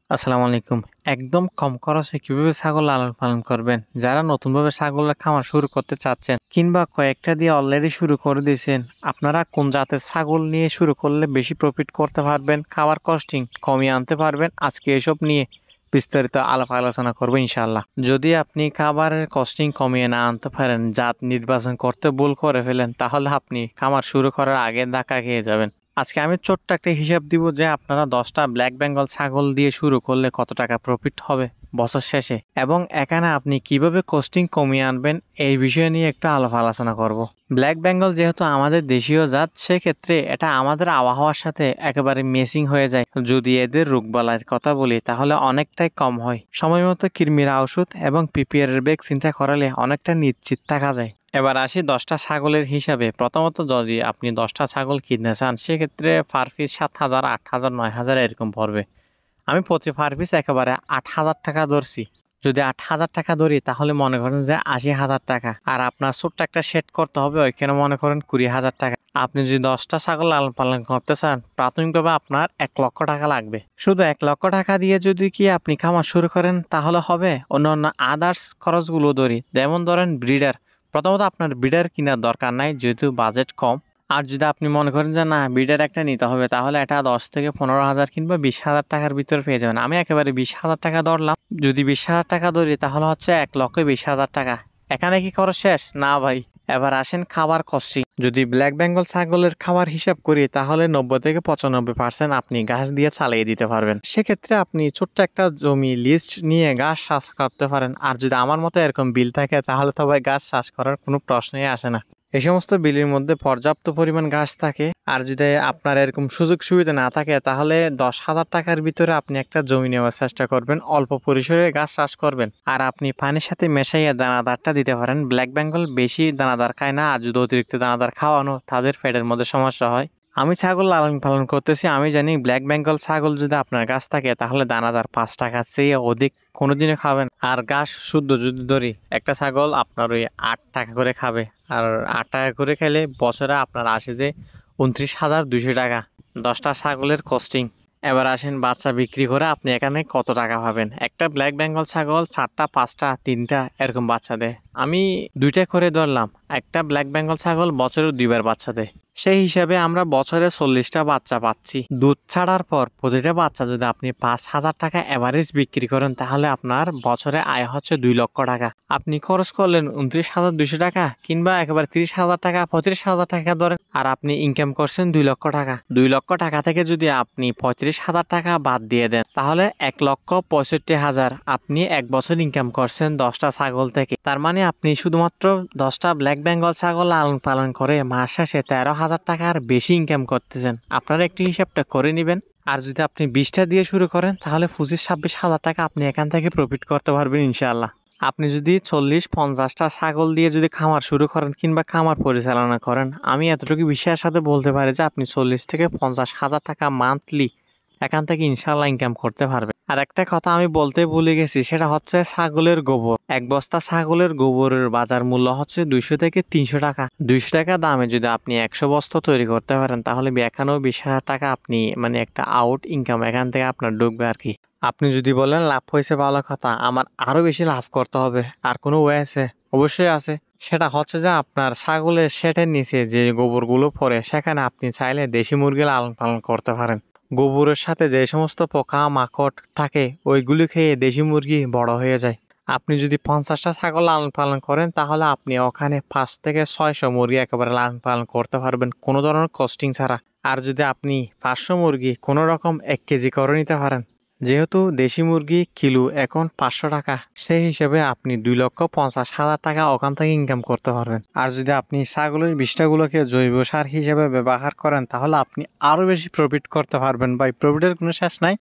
আসসালামু আলাইকুম। একদম কম খরচে কিভাবে ছাগল লালন পালন করবেন? যারা নতুনভাবে ছাগলের খামার শুরু করতে চাচ্ছেন কিংবা কয়েকটা দিয়ে অলরেডি শুরু করে দিয়েছেন, আপনারা কোন জাতের ছাগল নিয়ে শুরু করলে বেশি প্রফিট করতে পারবেন, খাবার কস্টিং কমিয়ে আনতে পারবেন? আজকে এসব নিয়ে বিস্তারিত আলাপ আলোচনা করবো ইনশাআল্লাহ। যদি আপনি খাবারের কস্টিং কমিয়ে না আনতে পারেন, জাত নির্বাচন করতে ভুল করে ফেলেন, তাহলে আপনি খামার শুরু করার আগে ধাক্কা খেয়ে যাবেন। আজকে আমি ছোট্ট একটা হিসাব দিব যে আপনারা 10টা ব্ল্যাক বেঙ্গল ছাগল দিয়ে শুরু করলে কত টাকা প্রফিট হবে বছর শেষে, এবং এখানে আপনি কিভাবে কস্টিং কমিয়ে আনবেন এই বিষয় নিয়ে একটু আলোচনা করব। ব্ল্যাক বেঙ্গল যেহেতু আমাদের দেশীয় জাত, সেক্ষেত্রে এটা আমাদের আবহাওয়ার সাথে একেবারে মেসিং হয়ে যায়। যদি এদের রোগবালাইয়ের কথা বলি তাহলে অনেকটাই কম হয়। সময় মতো কৃমির ওষুধ এবং পিপিআর এর ভ্যাকসিনটা করালে অনেকটা নিশ্চিত থাকা যায়। এবার আসি 10টা ছাগলের হিসাবে। প্রথমত যদি আপনি 10টা ছাগল কিনতে চান, সেক্ষেত্রে পার পিস 7,000, 8,000, 9,000 এরকম পড়বে। আমি প্রতি পার পিস একেবারে 8,000 টাকা ধরছি। যদি 8,000 টাকা ধরি তাহলে মনে করেন যে 80,000 টাকা। আর আপনার ছোট্ট একটা সেট করতে হবে, ওইখানে মনে করেন 20,000 টাকা। আপনি যদি 10টা ছাগল লালন পালন করতে চান, প্রাথমিকভাবে আপনার 1 লক্ষ টাকা লাগবে। শুধু 1 লক্ষ টাকা দিয়ে যদি কি আপনি খামার শুরু করেন তাহলে হবে? অন্যান্য আদার্স খরচগুলো ধরি, যেমন ধরেন ব্রিডার। প্রথমত আপনার ব্রিডার কেনার দরকার নাই, যেহেতু বাজেট কম। আর যদি আপনি মনে করেন যে না, ব্রিডার একটা নিতে হবে, তাহলে এটা 10 থেকে 15,000 কিংবা 20,000 টাকার ভিতরে পেয়ে যাবেন। আমি একেবারে 20,000 টাকা ধরলাম। যদি 20,000 টাকা ধরি তাহলে হচ্ছে 1,20,000 টাকা। এখানে কি খরচ শেষ? না ভাই। এবার আসেন খাবার কস্টিং। যদি ব্ল্যাক বেঙ্গল ছাগলের খাবার হিসাব করি তাহলে 90 থেকে 95% আপনি ঘাস দিয়ে চালিয়ে দিতে পারবেন। সেক্ষেত্রে আপনি ছোট্ট একটা জমি লিস্ট নিয়ে ঘাস চাষ করতে পারেন। আর যদি আমার মতো এরকম বিল থাকে তাহলে তো ভাই ঘাস চাষ করার কোনো প্রশ্নই আসে না। এই সমস্ত বিলের মধ্যে পর্যাপ্ত পরিমাণ ঘাস থাকে। আর যদি আপনার এরকম সুযোগ সুবিধা না থাকে তাহলে 10,000 টাকার ভিতরে আপনি একটা জমি নেওয়ার চেষ্টা করবেন, অল্প পরিসরে ঘাস চাষ করবেন। আর আপনি পানির সাথে মেশাইয়া দানাদারটা দিতে পারেন। ব্ল্যাক বেঙ্গল বেশি দানাদার খায় না, আর যদি অতিরিক্ত দানাদার খাওয়ানো তাদের পেটের মধ্যে সমস্যা হয়। আমি ছাগল লালন পালন করতেছি, আমি জানি ব্ল্যাক বেঙ্গল ছাগল যদি আপনার কাছ থাকে তাহলে দানাদার 5 টাকার চেয়ে অধিক কোনোদিনও খাবেন। আর ঘাস শুদ্ধ যদি ধরি, একটা ছাগল আপনার ওই 8 টাকা করে খাবে। আর 8 টাকা করে খেলে বছরে আপনার আসে যে 29,200 টাকা। 10টা ছাগলের কস্টিং। এবার আসেন বাচ্চা বিক্রি করে আপনি এখানে কত টাকা পাবেন। একটা ব্ল্যাক বেঙ্গল ছাগল 4টা, 5টা, 3টা এরকম বাচ্চা দেয়। আমি 2টা করে ধরলাম। একটা ব্ল্যাক বেঙ্গল ছাগল বছরে 2বার বাচ্চা দেয়। সেই হিসাবে আমরা বছরে 40টা বাচ্চা পাচ্ছি। দুধ ছাড়ার পর প্রতিটা বাচ্চা যদি আপনি 5,000 টাকা এভারেজ বিক্রি করেন তাহলে আপনার বছরে আয় হচ্ছে 2 লক্ষ টাকা। আপনি খরচ করলেন 29,200 টাকা, কিংবা একেবারে 30,000 টাকা, 35,000 টাকা ধরেন, আর আপনি ইনকাম করছেন 2 লক্ষ টাকা। 2 লক্ষ টাকা থেকে যদি আপনি 35,000 টাকা বাদ দিয়ে দেন তাহলে 1,65,000 আপনি এক বছর ইনকাম করছেন 10টা ছাগল থেকে। তার মানে আপনি শুধুমাত্র 10টা ব্ল্যাক বেঙ্গল ছাগল লালন পালন করে মাস শেষে 13,000 টাকার বেশি ইনকাম করতেছেন। আপনারা একটু হিসাবটা করে নেবেন। আর যদি আপনি 20টা দিয়ে শুরু করেন তাহলে 25,000-26,000 টাকা আপনি এখান থেকে প্রফিট করতে পারবেন ইনশাআল্লাহ। আপনি যদি 40-50টা ছাগল দিয়ে যদি খামার শুরু করেন কিংবা খামার পরিচালনা করেন, আমি এতটুকু বিশ্বাসের সাথে বলতে পারি যে আপনি 40 থেকে 50,000 টাকা মান্থলি এখান থেকে ইনশাল্লাহ ইনকাম করতে পারবে। আর একটা কথা আমি বলতে ভুলে গেছি, সেটা হচ্ছে ছাগলের গোবর। এক বস্তা ছাগলের গোবরের বাজার মূল্য হচ্ছে 200 থেকে 300 টাকা। 200 টাকা দামে যদি আপনি 100 বস্তা তৈরি করতে পারেন তাহলে 91,000 টাকা আপনি মানে একটা আউট ইনকাম এখান থেকে আপনার ঢুকবে আর কি। আপনি যদি বলেন লাভ হয়েছে ভালো কথা, আমার আরো বেশি লাভ করতে হবে, আর কোনো ওয়ে আছে? অবশ্যই আছে। সেটা হচ্ছে যে আপনার ছাগলের শেডের নিচে যে গোবরগুলো পড়ে সেখানে আপনি চাইলে দেশি মুরগি লালন পালন করতে পারেন। গোবরের সাথে যে সমস্ত পোকা মাকড় থাকে ওইগুলি খেয়ে দেশি মুরগি বড় হয়ে যায়। আপনি যদি 50টা ছাগল লালন পালন করেন তাহলে আপনি ওখানে 5 থেকে 600 মুরগি একেবারে লালন পালন করতে পারবেন কোনো ধরনের কস্টিং ছাড়া। আর যদি আপনি 500 মুরগি কোনো রকম 1 কেজি করে নিতে পারেন, যেহেতু দেশি মুরগি কিলো এখন 500 টাকা, সেই হিসেবে আপনি 2,50,000 টাকা ওখান থেকে ইনকাম করতে পারবেন। আর যদি আপনি ছাগলের বিষ্ঠাগুলোকে জৈব সার হিসেবে ব্যবহার করেন তাহলে আপনি আরো বেশি প্রফিট করতে পারবেন। ভাই, প্রফিটের কোনো শেষ নাই।